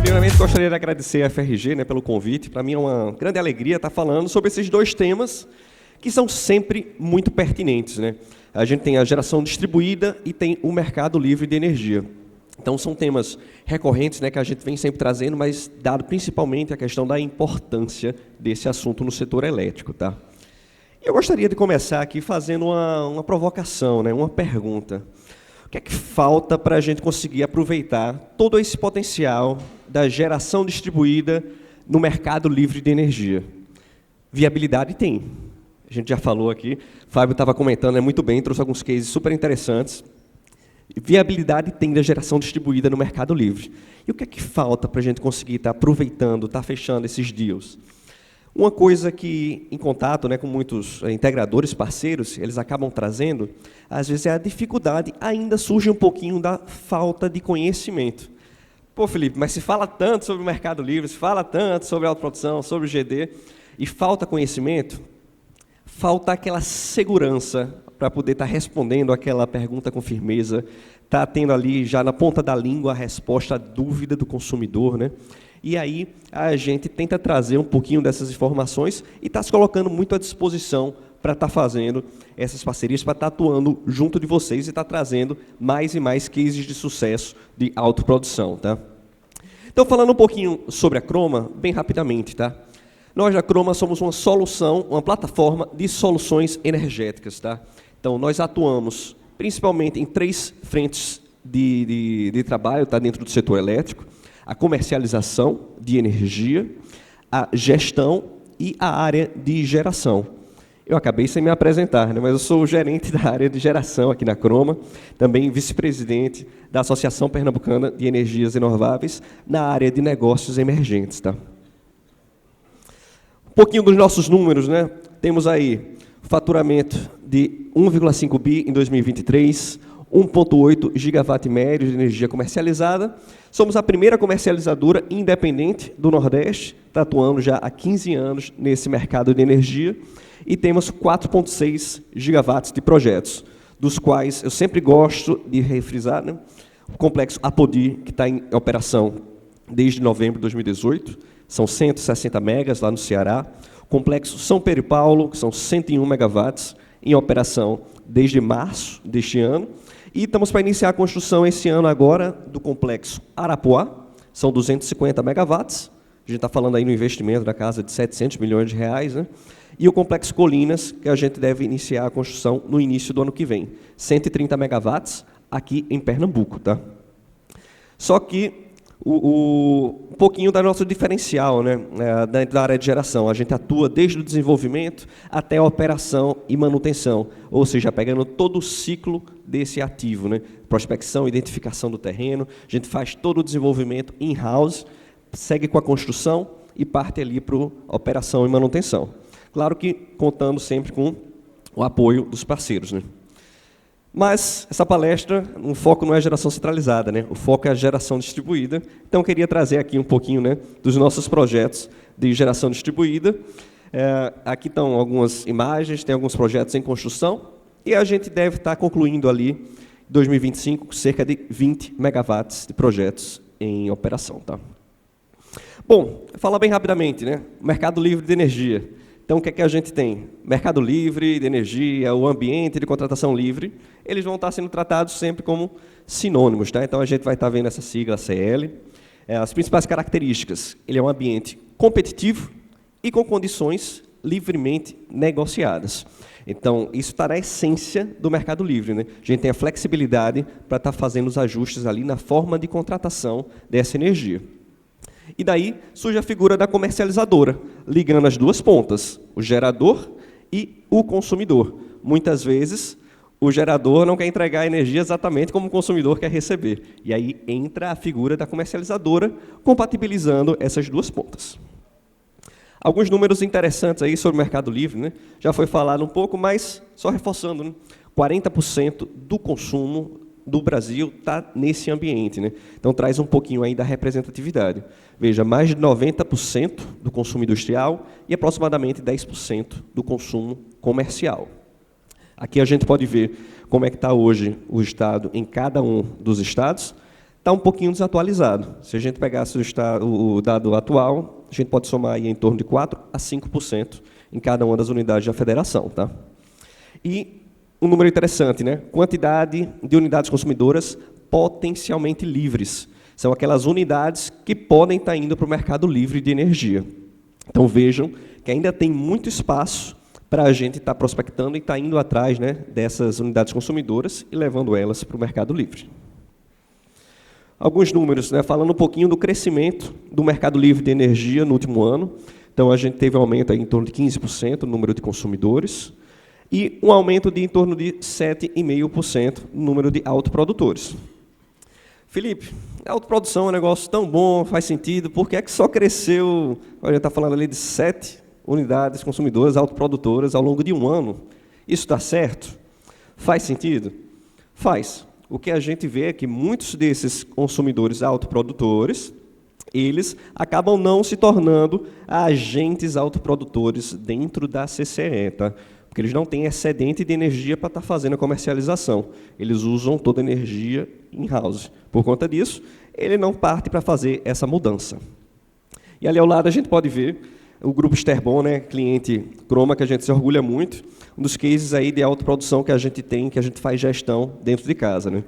Primeiramente, gostaria de agradecer a FRG, né, pelo convite. Para mim é uma grande alegria estar falando sobre esses dois temas que são sempre muito pertinentes, né? A gente tem a geração distribuída e tem o mercado livre de energia. Então, são temas recorrentes, né, que a gente vem sempre trazendo, mas dado principalmente a questão da importância desse assunto no setor elétrico, tá? Eu gostaria de começar aqui fazendo uma provocação, né, uma pergunta. O que é que falta para a gente conseguir aproveitar todo esse potencial da geração distribuída no mercado livre de energia? Viabilidade tem. A gente já falou aqui, o Fábio estava comentando, muito bem, trouxe alguns cases super interessantes. Viabilidade tem da geração distribuída no mercado livre. E o que é que falta para a gente conseguir estar aproveitando, estar fechando esses deals? Uma coisa que, em contato, né, com muitos integradores, parceiros, eles acabam trazendo, às vezes é a dificuldade, ainda surge um pouquinho da falta de conhecimento. Pô, Felipe, mas se fala tanto sobre o mercado livre, se fala tanto sobre a autoprodução, sobre o GD, e falta conhecimento, falta aquela segurança para poder estar respondendo aquela pergunta com firmeza, estar tendo ali já na ponta da língua a resposta à dúvida do consumidor, né? E aí a gente tenta trazer um pouquinho dessas informações e está se colocando muito à disposição para estar fazendo essas parcerias, para estar atuando junto de vocês e estar trazendo mais e mais cases de sucesso de autoprodução, tá? Então, falando um pouquinho sobre a Croma, bem rapidamente, tá? Nós da Croma somos uma solução, uma plataforma de soluções energéticas, tá? Então, nós atuamos principalmente em 3 frentes de trabalho, tá, dentro do setor elétrico: a comercialização de energia, a gestão e a área de geração. Eu acabei sem me apresentar, né, mas eu sou o gerente da área de geração aqui na Croma, também vice-presidente da Associação Pernambucana de Energias Renováveis na área de negócios emergentes, tá? Um pouquinho dos nossos números, né? Temos aí faturamento de 1,5 bi em 2023, 1,8 gigawatt médio de energia comercializada. Somos a primeira comercializadora independente do Nordeste, está atuando já há 15 anos nesse mercado de energia, e temos 4,6 gigawatts de projetos, dos quais eu sempre gosto de refrisar, né, o complexo Apodi, que está em operação desde novembro de 2018, são 160 megas lá no Ceará. O complexo São Pedro e Paulo, que são 101 megawatts, em operação desde março deste ano. E estamos para iniciar a construção esse ano agora do complexo Arapuá, são 250 megawatts. A gente está falando aí no investimento da casa de 700 milhões de reais, né? E o complexo Colinas, que a gente deve iniciar a construção no início do ano que vem, 130 megawatts aqui em Pernambuco, tá? Só que um pouquinho da nosso diferencial, né, da área de geração. A gente atua desde o desenvolvimento até a operação e manutenção, ou seja, pegando todo o ciclo desse ativo, né? Prospecção, identificação do terreno, a gente faz todo o desenvolvimento in-house, segue com a construção e parte ali para a operação e manutenção. Claro que contando sempre com o apoio dos parceiros, né? Mas essa palestra, o foco não é a geração centralizada, né? O foco é a geração distribuída. Então, eu queria trazer aqui um pouquinho, né, dos nossos projetos de geração distribuída. Aqui estão algumas imagens, tem alguns projetos em construção, e a gente deve estar concluindo ali, em 2025, cerca de 20 megawatts de projetos em operação, tá? Bom, falar bem rapidamente, né? Mercado livre de energia. Então, o que é que a gente tem? Mercado livre de energia, o ambiente de contratação livre, eles vão estar sendo tratados sempre como sinônimos, tá? Então, a gente vai estar vendo essa sigla CL. As principais características: ele é um ambiente competitivo e com condições livremente negociadas. Então, isso está na essência do mercado livre, né? A gente tem a flexibilidade para estar fazendo os ajustes ali na forma de contratação dessa energia. E daí surge a figura da comercializadora, ligando as duas pontas, o gerador e o consumidor. Muitas vezes, o gerador não quer entregar a energia exatamente como o consumidor quer receber. E aí entra a figura da comercializadora, compatibilizando essas duas pontas. Alguns números interessantes aí sobre o mercado livre, né? Já foi falado um pouco, mas só reforçando, né? 40% do consumo do Brasil está nesse ambiente, né? Então, traz um pouquinho aí da representatividade. Veja, mais de 90% do consumo industrial e aproximadamente 10% do consumo comercial. Aqui a gente pode ver como é que está hoje o Estado em cada um dos estados. está um pouquinho desatualizado. Se a gente pegasse o dado atual, a gente pode somar aí em torno de 4% a 5% em cada uma das unidades da federação. Tá? E um número interessante, né? Quantidade de unidades consumidoras potencialmente livres. São aquelas unidades que podem estar indo para o mercado livre de energia. Então, vejam que ainda tem muito espaço para a gente estar prospectando e estar indo atrás, né, dessas unidades consumidoras e levando elas para o mercado livre. Alguns números, né, falando um pouquinho do crescimento do mercado livre de energia no último ano. Então, a gente teve um aumento aí em torno de 15% no número de consumidores e um aumento de em torno de 7,5% no número de autoprodutores. Felipe, a autoprodução é um negócio tão bom, faz sentido, por que é que só cresceu, a gente está falando ali de 7 unidades consumidoras autoprodutoras ao longo de um ano? Isso está certo? Faz sentido? Faz. O que a gente vê é que muitos desses consumidores autoprodutores, eles acabam não se tornando agentes autoprodutores dentro da CCE, tá? Porque eles não têm excedente de energia para estar fazendo a comercialização. Eles usam toda a energia in-house. Por conta disso, ele não parte para fazer essa mudança. E ali ao lado a gente pode ver o grupo Sterbon, né, cliente Croma, que a gente se orgulha muito, um dos cases aí de autoprodução que a gente tem, que a gente faz gestão dentro de casa. Né?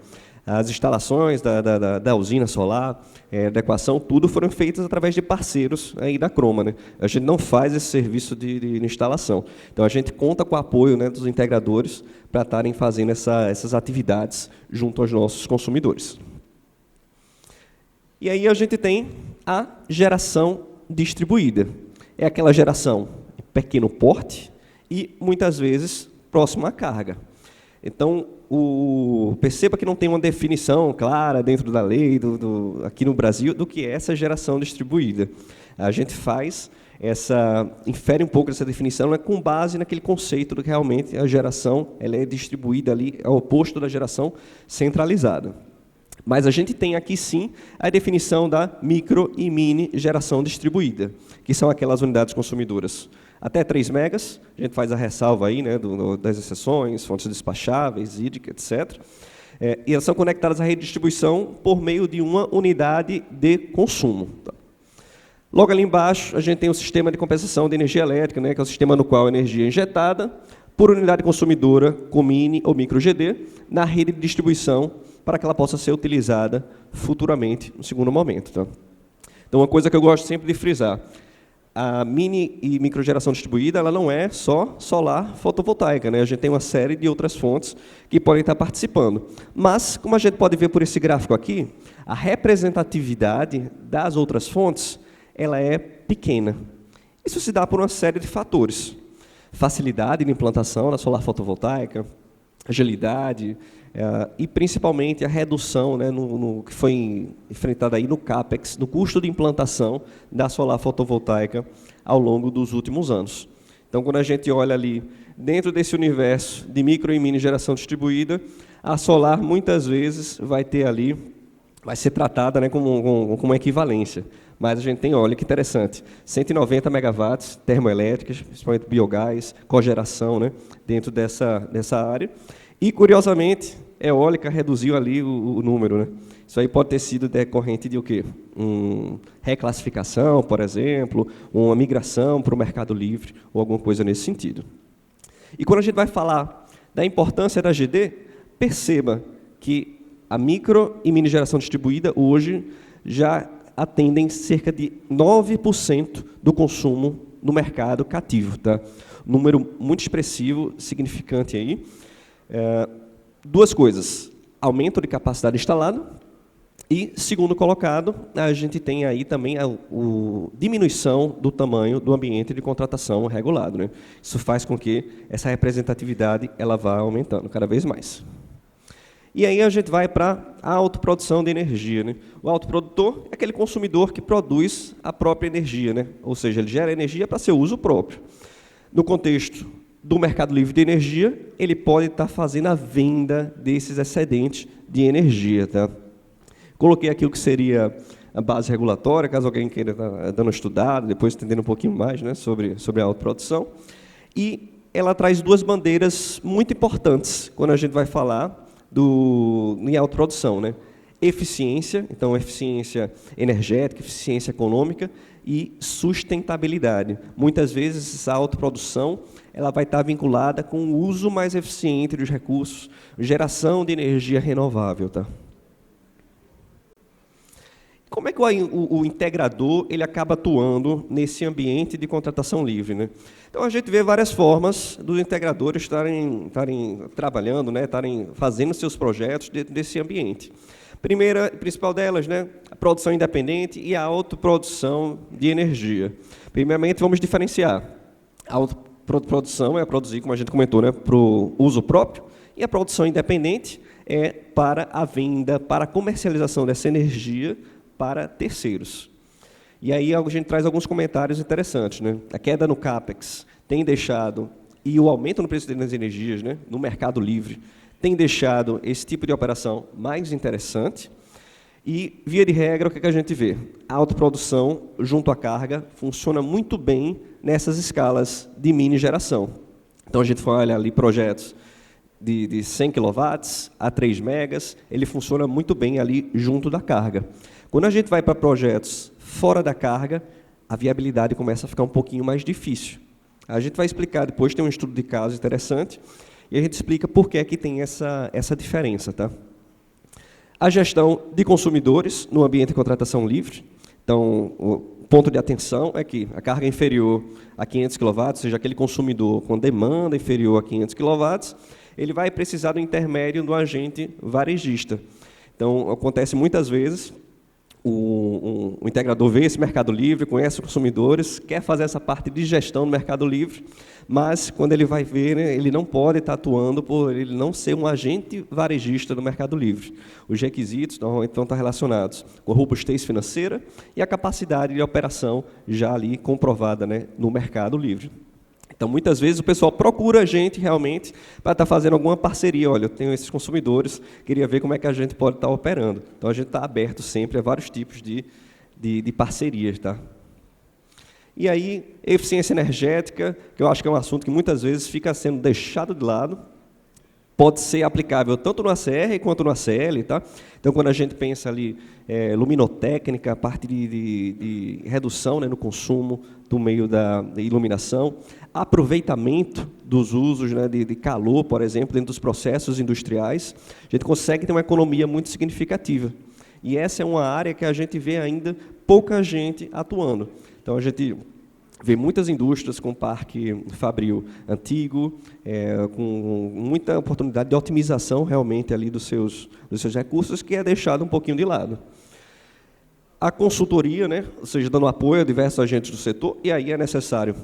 As instalações da usina solar, da equação, tudo foram feitas através de parceiros aí da Croma. Né? A gente não faz esse serviço de instalação. Então, a gente conta com o apoio, né, dos integradores para estarem fazendo essas atividades junto aos nossos consumidores. E aí a gente tem a geração distribuída. É aquela geração de pequeno porte e, muitas vezes, próxima à carga. Então, perceba que não tem uma definição clara dentro da lei, aqui no Brasil, do que é essa geração distribuída. A gente infere um pouco dessa definição, né, com base naquele conceito de que realmente a geração ela é distribuída ali, é o oposto da geração centralizada. Mas a gente tem aqui, sim, a definição da micro e mini geração distribuída, que são aquelas unidades consumidoras até 3 megas, a gente faz a ressalva aí, né, das exceções, fontes despacháveis, hídrica, etc. E elas são conectadas à rede de distribuição por meio de uma unidade de consumo. Logo ali embaixo, a gente tem o sistema de compensação de energia elétrica, né, que é o sistema no qual a energia é injetada por unidade consumidora com mini ou micro GD na rede de distribuição para que ela possa ser utilizada futuramente, no segundo momento. Tá? Então, uma coisa que eu gosto sempre de frisar, a mini e microgeração distribuída ela não é só solar fotovoltaica. Né? A gente tem uma série de outras fontes que podem estar participando. Mas, como a gente pode ver por esse gráfico aqui, a representatividade das outras fontes ela é pequena. Isso se dá por uma série de fatores. Facilidade de implantação da solar fotovoltaica, agilidade, e principalmente a redução, né, no que foi enfrentada aí no CAPEX, no custo de implantação da solar fotovoltaica ao longo dos últimos anos. Então, quando a gente olha ali, dentro desse universo de micro e mini geração distribuída, a solar muitas vezes vai ser tratada, né, como uma equivalência. Mas a gente tem, olha que interessante, 190 megawatts termoelétricas, principalmente biogás, cogeração, né, dentro dessa área. E, curiosamente, eólica reduziu ali o número. Né? Isso aí pode ter sido decorrente de o quê? Reclassificação, por exemplo, uma migração para o mercado livre, ou alguma coisa nesse sentido. E quando a gente vai falar da importância da GD, perceba que a micro e mini geração distribuída hoje já atendem cerca de 9% do consumo no mercado cativo. Tá? Número muito expressivo, significante aí. Duas coisas, aumento de capacidade instalada e, segundo colocado, a gente tem aí também a diminuição do tamanho do ambiente de contratação regulado. Né? Isso faz com que essa representatividade ela vá aumentando cada vez mais. E aí a gente vai para a autoprodução de energia. Né? O autoprodutor é aquele consumidor que produz a própria energia, né? Ou seja, ele gera energia para seu uso próprio. No contexto do mercado livre de energia, ele pode estar fazendo a venda desses excedentes de energia. Tá? Coloquei aqui o que seria a base regulatória, caso alguém queira estar dando uma estudada, depois entendendo um pouquinho mais, né, sobre a autoprodução. E ela traz duas bandeiras muito importantes quando a gente vai falar em autoprodução. Né? eficiência, então eficiência energética, eficiência econômica e sustentabilidade. Muitas vezes essa autoprodução ela vai estar vinculada com o uso mais eficiente dos recursos, geração de energia renovável. Tá? Como é que o integrador ele acaba atuando nesse ambiente de contratação livre? Né? Então, a gente vê várias formas dos integradores estarem trabalhando, né, estarem fazendo seus projetos dentro desse ambiente. Primeira, principal delas, né, a produção independente e a autoprodução de energia. Primeiramente, vamos diferenciar. A autoprodução é produzir, como a gente comentou, né, para o uso próprio, e a produção independente é para a venda, para a comercialização dessa energia para terceiros. E aí a gente traz alguns comentários interessantes. Né? A queda no CAPEX tem deixado, e o aumento no preço das energias, né, no mercado livre, tem deixado esse tipo de operação mais interessante. E, via de regra, o que a gente vê? A autoprodução, junto à carga, funciona muito bem nessas escalas de mini geração. Então, a gente olha ali projetos de 100 kW a 3 megas, ele funciona muito bem ali junto da carga. Quando a gente vai para projetos fora da carga, a viabilidade começa a ficar um pouquinho mais difícil. A gente vai explicar depois, tem um estudo de caso interessante, e a gente explica por que é que tem essa diferença. Tá? A gestão de consumidores no ambiente de contratação livre. Então, o ponto de atenção é que a carga inferior a 500 kW, ou seja, aquele consumidor com demanda inferior a 500 kW, ele vai precisar do intermédio do agente varejista. Então, acontece muitas vezes, o integrador vê esse mercado livre, conhece os consumidores, quer fazer essa parte de gestão do mercado livre, mas quando ele vai ver, né, ele não pode estar atuando por ele não ser um agente varejista do mercado livre. Os requisitos normalmente vão estar relacionados com a robustez financeira e a capacidade de operação já ali comprovada, né, no mercado livre. Então, muitas vezes, o pessoal procura a gente realmente para estar fazendo alguma parceria. Olha, eu tenho esses consumidores, queria ver como é que a gente pode estar operando. Então, a gente está aberto sempre a vários tipos de parcerias. Tá? E aí, eficiência energética, que eu acho que é um assunto que muitas vezes fica sendo deixado de lado, pode ser aplicável tanto no ACR quanto no ACL. Tá? Então, quando a gente pensa ali, luminotécnica, a parte de redução, né, no consumo do meio da iluminação, aproveitamento dos usos, né, de calor, por exemplo, dentro dos processos industriais, a gente consegue ter uma economia muito significativa. E essa é uma área que a gente vê ainda pouca gente atuando. Então, a gente vê muitas indústrias com parque fabril antigo, com muita oportunidade de otimização realmente ali dos seus recursos, que é deixado um pouquinho de lado. A consultoria, né, ou seja, dando apoio a diversos agentes do setor, e aí é necessário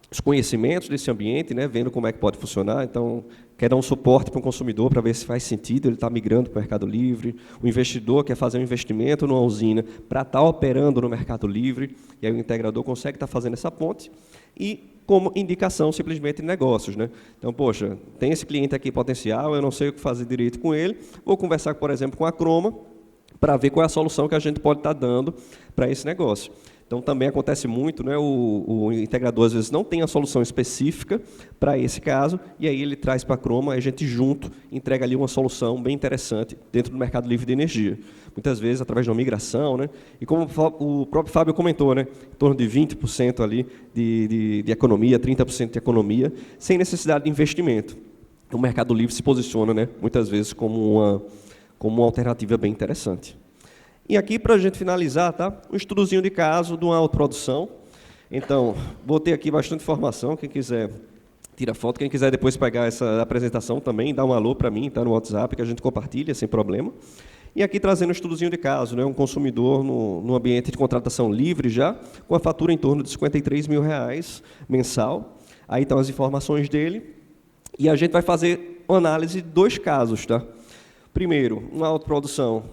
os conhecimentos desse ambiente, né, vendo como é que pode funcionar. Então, quer dar um suporte para o consumidor para ver se faz sentido ele estar migrando para o mercado livre. O investidor quer fazer um investimento numa usina para estar operando no mercado livre, e aí o integrador consegue estar fazendo essa ponte. E como indicação simplesmente de negócios. Né? Então, poxa, tem esse cliente aqui potencial, eu não sei o que fazer direito com ele, vou conversar, por exemplo, com a Croma, para ver qual é a solução que a gente pode estar dando para esse negócio. Então, também acontece muito, né, o integrador, às vezes, não tem a solução específica para esse caso, e aí ele traz para a Croma, a gente junto entrega ali uma solução bem interessante dentro do mercado livre de energia. Muitas vezes, através de uma migração, né, e como o próprio Fábio comentou, né, em torno de 20% ali de economia, 30% de economia, sem necessidade de investimento. O mercado livre se posiciona, né, muitas vezes, como uma alternativa bem interessante. E aqui, para a gente finalizar, tá? Um estudozinho de caso de uma autoprodução. Então, botei aqui bastante informação, quem quiser tira foto, quem quiser depois pegar essa apresentação também, dá um alô para mim, tá no WhatsApp, que a gente compartilha sem problema. E aqui trazendo um estudozinho de caso, né? Um consumidor no ambiente de contratação livre já, com a fatura em torno de R$53 mil mensal. Aí estão as informações dele. E a gente vai fazer uma análise de 2 casos, tá? Primeiro, uma autoprodução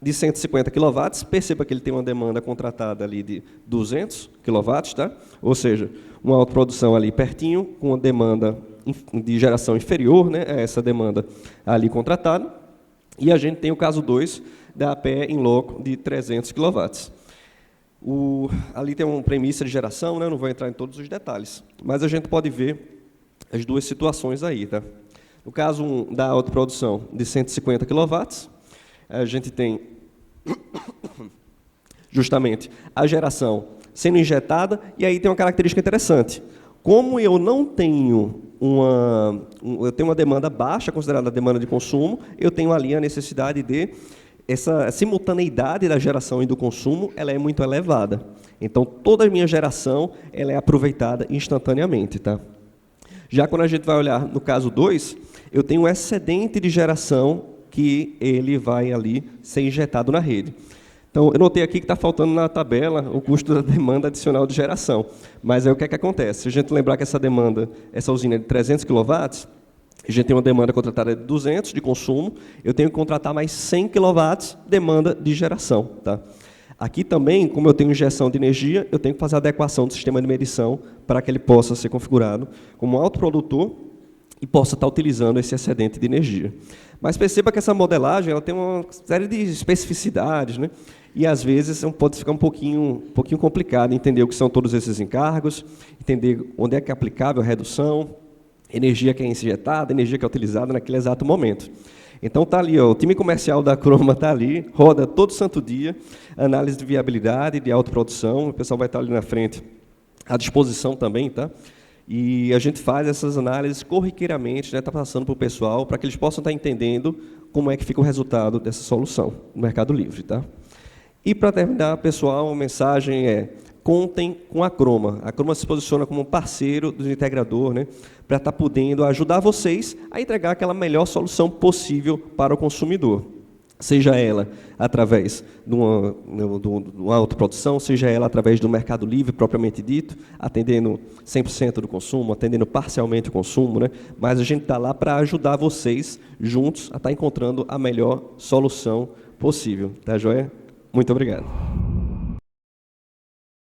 de 150 kW, perceba que ele tem uma demanda contratada ali de 200 kW, tá? Ou seja, uma autoprodução ali pertinho, com uma demanda de geração inferior, né, a essa demanda ali contratada. E a gente tem o caso 2, da APE em loco de 300 kW. Ali tem uma premissa de geração, né, não vou entrar em todos os detalhes, mas a gente pode ver as 2 situações aí. Tá? No caso da autoprodução de 150 kW, a gente tem justamente a geração sendo injetada, e aí tem uma característica interessante. Como eu não tenho eu tenho uma demanda baixa, considerada a demanda de consumo, eu tenho ali a necessidade de essa simultaneidade da geração e do consumo, ela é muito elevada. Então, toda a minha geração ela é aproveitada instantaneamente. Tá? Já quando a gente vai olhar no caso 2, eu tenho um excedente de geração que ele vai ali ser injetado na rede. Então, eu notei aqui que está faltando na tabela o custo da demanda adicional de geração. Mas aí o que é que acontece? Se a gente lembrar que essa usina é de 300 kW, a gente tem uma demanda contratada de 200 de consumo, eu tenho que contratar mais 100 kW demanda de geração. Tá? Aqui também, como eu tenho injeção de energia, eu tenho que fazer a adequação do sistema de medição para que ele possa ser configurado como autoprodutor e possa estar utilizando esse excedente de energia. Mas perceba que essa modelagem ela tem uma série de especificidades, né? E, às vezes, pode ficar um pouquinho complicado entender o que são todos esses encargos, entender onde é que é aplicável a redução, energia que é injetada, energia que é utilizada naquele exato momento. Então, está ali, ó, o time comercial da Croma está ali, roda todo santo dia, análise de viabilidade, de autoprodução, o pessoal vai estar ali na frente à disposição também, tá? E a gente faz essas análises corriqueiramente, né, tá passando para o pessoal, para que eles possam estar entendendo como é que fica o resultado dessa solução no Mercado Livre. Tá? E, para terminar, pessoal, a mensagem é: contem com a Croma. A Croma se posiciona como um parceiro do integrador, né, para estar podendo ajudar vocês a entregar aquela melhor solução possível para o consumidor. Seja ela através de uma autoprodução, seja ela através do Mercado Livre, propriamente dito, atendendo 100% do consumo, atendendo parcialmente o consumo, né? Mas a gente está lá para ajudar vocês, juntos, a estar encontrando a melhor solução possível. Tá, joia? Muito obrigado.